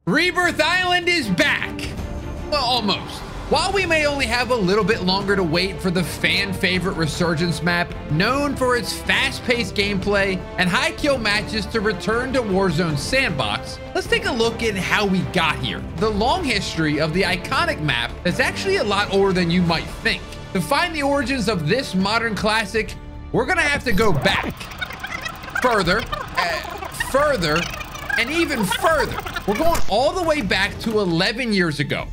Rebirth Island is back. Well, almost. While we may only have a little bit longer to wait for the fan favorite Resurgence map, known for its fast-paced gameplay and high kill matches, to return to Warzone's sandbox, let's take a look at how we got here. The long history of the iconic map is actually a lot older than you might think. To find the origins of this modern classic, we're gonna have to go back. Further, and even further. We're going all the way back to 11 years ago,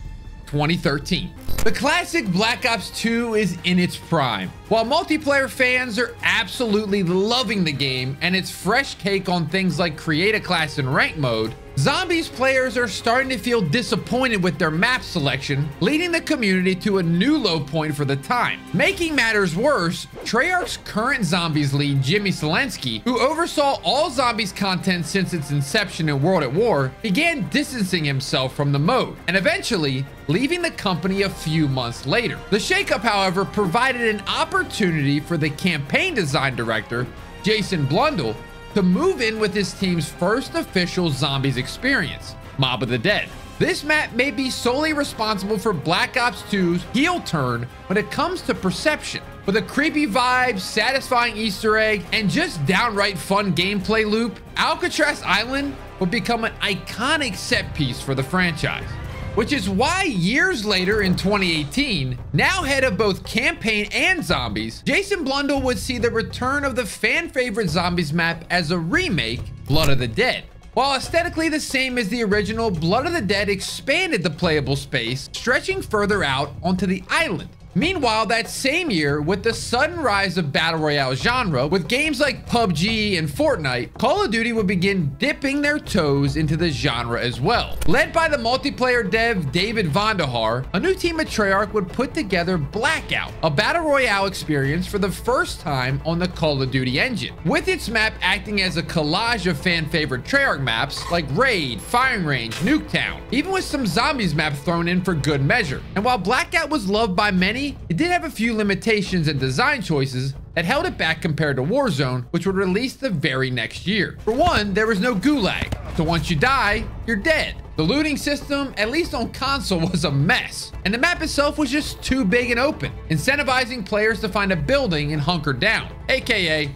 2013. The classic Black Ops 2 is in its prime. While multiplayer fans are absolutely loving the game and its fresh take on things like create a class and rank mode, Zombies players are starting to feel disappointed with their map selection, leading the community to a new low point for the time. Making matters worse, Treyarch's current Zombies lead, Jimmy Selensky, who oversaw all Zombies content since its inception in World at War, began distancing himself from the mode, and eventually leaving the company a few months later. The shakeup, however, provided an opportunity for the campaign design director, Jason Blundell, to move in with his team's first official Zombies experience, Mob of the Dead. This map may be solely responsible for Black Ops 2's heel turn when it comes to perception. With a creepy vibe, satisfying Easter egg, and just downright fun gameplay loop, Alcatraz Island would become an iconic set piece for the franchise. Which is why years later in 2018, now head of both campaign and Zombies, Jason Blundell would see the return of the fan favorite Zombies map as a remake, Blood of the Dead. While aesthetically the same as the original, Blood of the Dead expanded the playable space, stretching further out onto the island. Meanwhile, that same year, with the sudden rise of Battle Royale genre, with games like PUBG and Fortnite, Call of Duty would begin dipping their toes into the genre as well. Led by the multiplayer dev David Vonderhaar, a new team at Treyarch would put together Blackout, a Battle Royale experience for the first time on the Call of Duty engine, with its map acting as a collage of fan-favorite Treyarch maps like Raid, Firing Range, Nuketown, even with some Zombies maps thrown in for good measure. And while Blackout was loved by many, it did have a few limitations and design choices that held it back compared to Warzone, which would release the very next year. For one, there was no gulag, so once you die, you're dead. The looting system, at least on console, was a mess, and the map itself was just too big and open, incentivizing players to find a building and hunker down, aka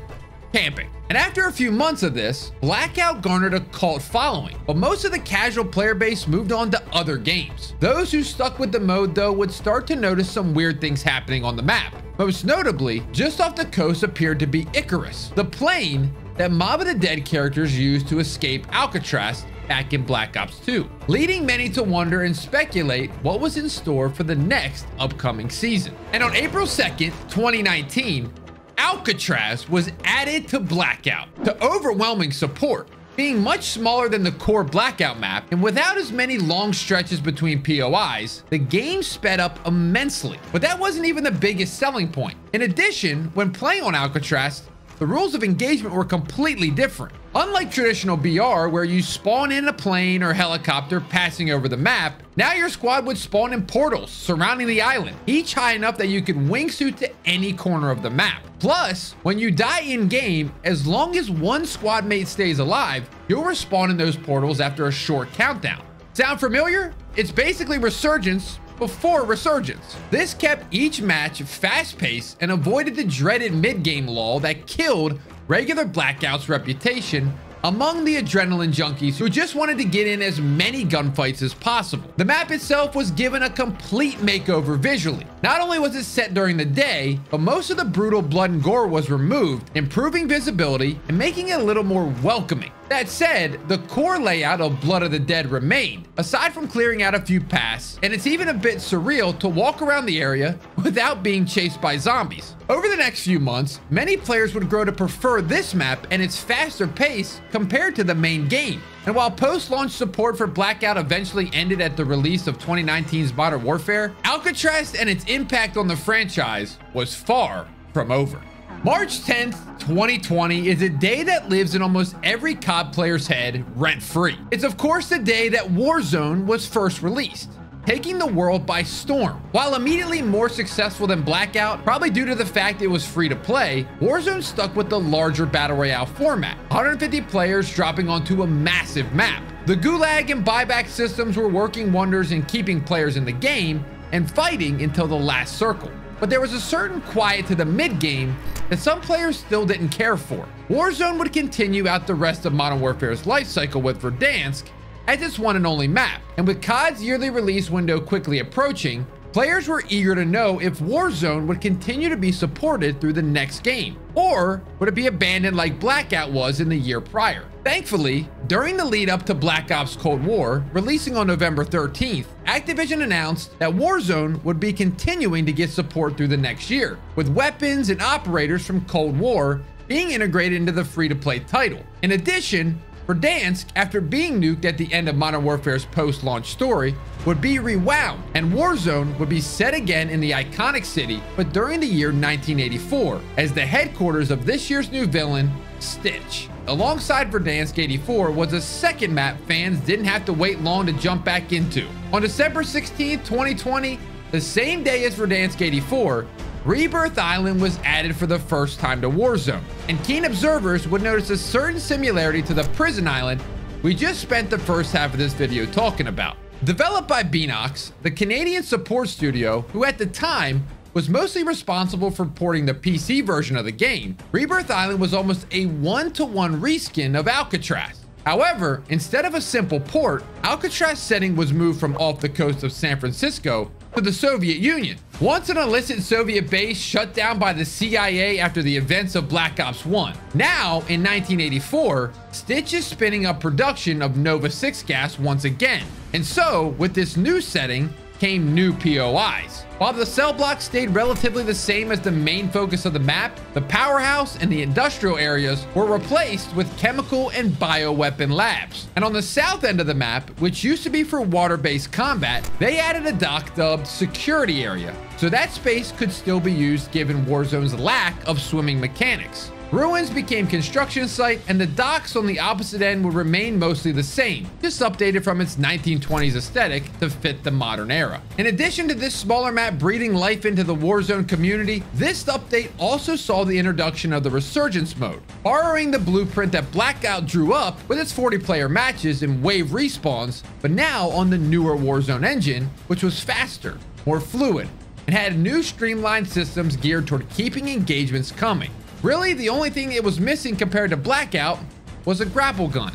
camping. And after a few months of this, Blackout garnered a cult following, but most of the casual player base moved on to other games. Those who stuck with the mode, though, would start to notice some weird things happening on the map. Most notably, just off the coast appeared to be Icarus, the plane that Mob of the Dead characters used to escape Alcatraz back in Black Ops 2, leading many to wonder and speculate what was in store for the next upcoming season. And on April 2nd, 2019, Alcatraz was added to Blackout to overwhelming support, being much smaller than the core Blackout map, and without as many long stretches between POIs, the game sped up immensely. But that wasn't even the biggest selling point. In addition, when playing on Alcatraz, the rules of engagement were completely different. Unlike traditional BR, where you spawn in a plane or helicopter passing over the map, now your squad would spawn in portals surrounding the island, each high enough that you could wingsuit to any corner of the map. Plus, when you die in-game, as long as one squad mate stays alive, you'll respawn in those portals after a short countdown. Sound familiar? It's basically Resurgence before Resurgence. This kept each match fast-paced and avoided the dreaded mid-game lull that killed regular Blackout's reputation among the adrenaline junkies who just wanted to get in as many gunfights as possible. The map itself was given a complete makeover visually. Not only was it set during the day, but most of the brutal blood and gore was removed, improving visibility and making it a little more welcoming. That said, the core layout of Blood of the Dead remained, aside from clearing out a few paths, and it's even a bit surreal to walk around the area without being chased by zombies. Over the next few months, many players would grow to prefer this map and its faster pace compared to the main game. And while post-launch support for Blackout eventually ended at the release of 2019's Modern Warfare, Alcatraz and its impact on the franchise was far from over. March 10th, 2020 is a day that lives in almost every COD player's head rent-free. It's of course the day that Warzone was first released, taking the world by storm. While immediately more successful than Blackout, probably due to the fact it was free to play, Warzone stuck with the larger Battle Royale format, 150 players dropping onto a massive map. The gulag and buyback systems were working wonders in keeping players in the game and fighting until the last circle. But there was a certain quiet to the mid-game that some players still didn't care for. Warzone would continue out the rest of Modern Warfare's life cycle with Verdansk as its one and only map. And with COD's yearly release window quickly approaching, players were eager to know if Warzone would continue to be supported through the next game, or would it be abandoned like Blackout was in the year prior. Thankfully, during the lead up to Black Ops Cold War, releasing on November 13th, Activision announced that Warzone would be continuing to get support through the next year, with weapons and operators from Cold War being integrated into the free-to-play title. In addition, Verdansk, after being nuked at the end of Modern Warfare's post-launch story, would be rewound, and Warzone would be set again in the iconic city, but during the year 1984, as the headquarters of this year's new villain, Stitch. Alongside Verdansk 84 was a second map fans didn't have to wait long to jump back into. On December 16, 2020, the same day as Verdansk 84, Rebirth Island was added for the first time to Warzone, and keen observers would notice a certain similarity to the prison island we just spent the first half of this video talking about. Developed by Beanox, the Canadian support studio, who at the time was mostly responsible for porting the PC version of the game, Rebirth Island was almost a one-to-one reskin of Alcatraz. However, instead of a simple port, Alcatraz setting was moved from off the coast of San Francisco to the Soviet Union. Once an illicit Soviet base shut down by the CIA after the events of Black Ops 1. Now, in 1984, Stitch is spinning up production of Nova 6 gas once again. And so, with this new setting, came new POIs. While the cell block stayed relatively the same as the main focus of the map, the powerhouse and the industrial areas were replaced with chemical and bioweapon labs. And on the south end of the map, which used to be for water-based combat, they added a dock dubbed security area, so that space could still be used given Warzone's lack of swimming mechanics. Ruins became construction site, and the docks on the opposite end would remain mostly the same, just updated from its 1920s aesthetic to fit the modern era. In addition to this smaller map breathing life into the Warzone community, this update also saw the introduction of the Resurgence mode, borrowing the blueprint that Blackout drew up with its 40-player matches and wave respawns, but now on the newer Warzone engine, which was faster, more fluid, and had new streamlined systems geared toward keeping engagements coming. Really, the only thing it was missing compared to Blackout was a grapple gun.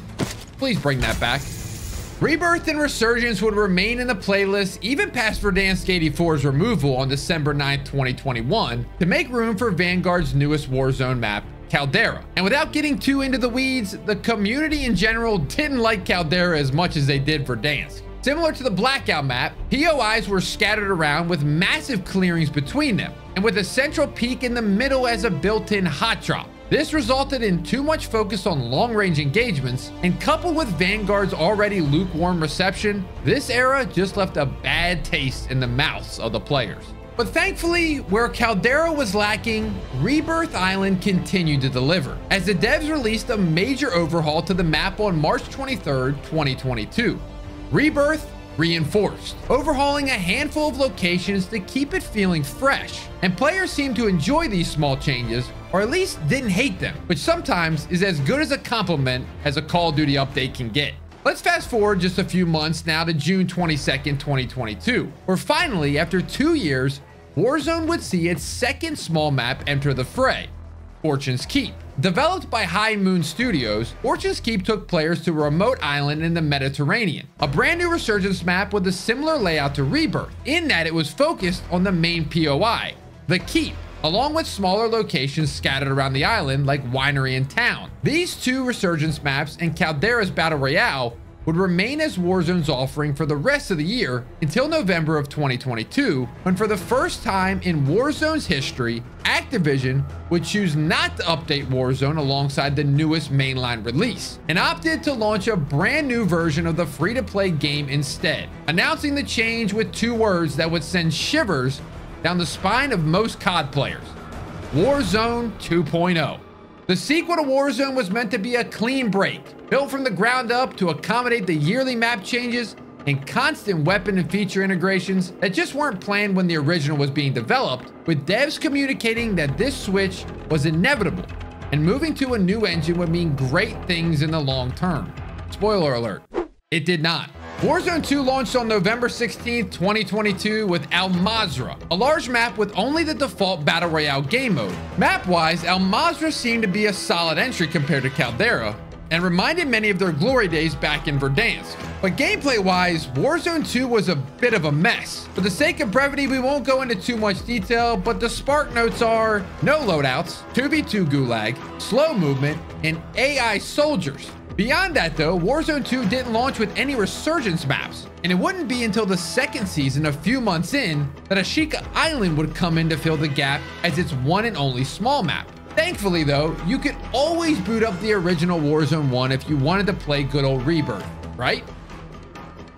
Please bring that back. Rebirth and Resurgence would remain in the playlist even past Verdansk 84's removal on December 9, 2021, to make room for Vanguard's newest Warzone map, Caldera. And without getting too into the weeds, the community in general didn't like Caldera as much as they did Verdansk. Similar to the Blackout map, POIs were scattered around with massive clearings between them, and with a central peak in the middle as a built-in hot drop. This resulted in too much focus on long-range engagements, and coupled with Vanguard's already lukewarm reception, this era just left a bad taste in the mouths of the players. But thankfully, where Caldera was lacking, Rebirth Island continued to deliver, as the devs released a major overhaul to the map on March 23, 2022. Rebirth Reinforced, overhauling a handful of locations to keep it feeling fresh. And players seem to enjoy these small changes, or at least didn't hate them, which sometimes is as good as a compliment as a Call of Duty update can get. Let's fast forward just a few months now to June 22nd, 2022, where finally, after 2 years, Warzone would see its second small map enter the fray, Fortune's Keep. Developed by High Moon Studios, Fortune's Keep took players to a remote island in the Mediterranean, a brand new Resurgence map with a similar layout to Rebirth, in that it was focused on the main POI, the Keep, along with smaller locations scattered around the island like Winery and Town. These two Resurgence maps and Caldera's Battle Royale would remain as Warzone's offering for the rest of the year until November of 2022, when for the first time in Warzone's history, Activision would choose not to update Warzone alongside the newest mainline release, and opted to launch a brand new version of the free-to-play game instead, announcing the change with 2 words that would send shivers down the spine of most COD players: Warzone 2.0. The sequel to Warzone was meant to be a clean break, built from the ground up to accommodate the yearly map changes and constant weapon and feature integrations that just weren't planned when the original was being developed, with devs communicating that this switch was inevitable and moving to a new engine would mean great things in the long term. Spoiler alert. It did not. Warzone 2 launched on November 16, 2022 with Al Mazrah, a large map with only the default Battle Royale game mode. Map-wise, Al Mazrah seemed to be a solid entry compared to Caldera, and reminded many of their glory days back in Verdansk. But gameplay-wise, Warzone 2 was a bit of a mess. For the sake of brevity, we won't go into too much detail, but the spark notes are no loadouts, 2v2 gulag, slow movement, and AI soldiers. Beyond that though, Warzone 2 didn't launch with any resurgence maps, and it wouldn't be until the second season a few months in that Ashika Island would come in to fill the gap as its one and only small map. Thankfully though, you could always boot up the original Warzone 1 if you wanted to play good old Rebirth, right?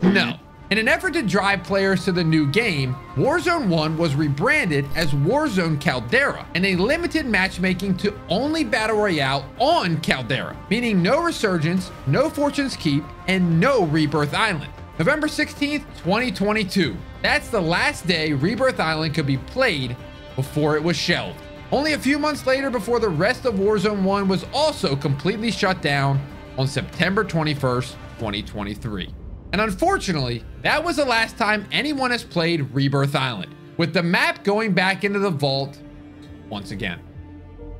No. In an effort to drive players to the new game, Warzone 1 was rebranded as Warzone Caldera, and they limited matchmaking to only Battle Royale on Caldera, meaning no Resurgence, no Fortune's Keep, and no Rebirth Island. November 16th, 2022. That's the last day Rebirth Island could be played before it was shelved. Only a few months later, before the rest of Warzone 1 was also completely shut down on September 21st, 2023. And unfortunately, that was the last time anyone has played Rebirth Island, with the map going back into the vault once again.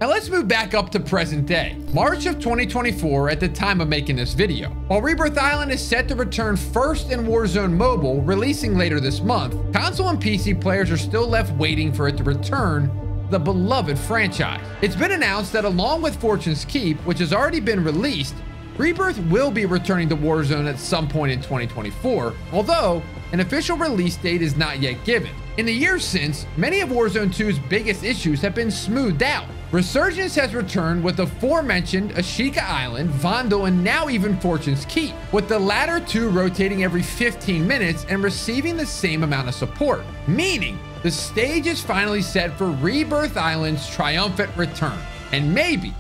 Now let's move back up to present day, March of 2024 at the time of making this video. While Rebirth Island is set to return first in Warzone Mobile, releasing later this month, console and PC players are still left waiting for it to return the beloved franchise. It's been announced that along with Fortune's Keep, which has already been released, Rebirth will be returning to Warzone at some point in 2024, although an official release date is not yet given. In the years since, many of Warzone 2's biggest issues have been smoothed out. Resurgence has returned with the aforementioned Ashika Island, Vandal, and now even Fortune's Keep, with the latter two rotating every 15 minutes and receiving the same amount of support, meaning the stage is finally set for Rebirth Island's triumphant return. And maybe,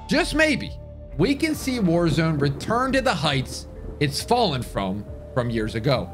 just maybe, we can see Warzone return to the heights it's fallen from years ago.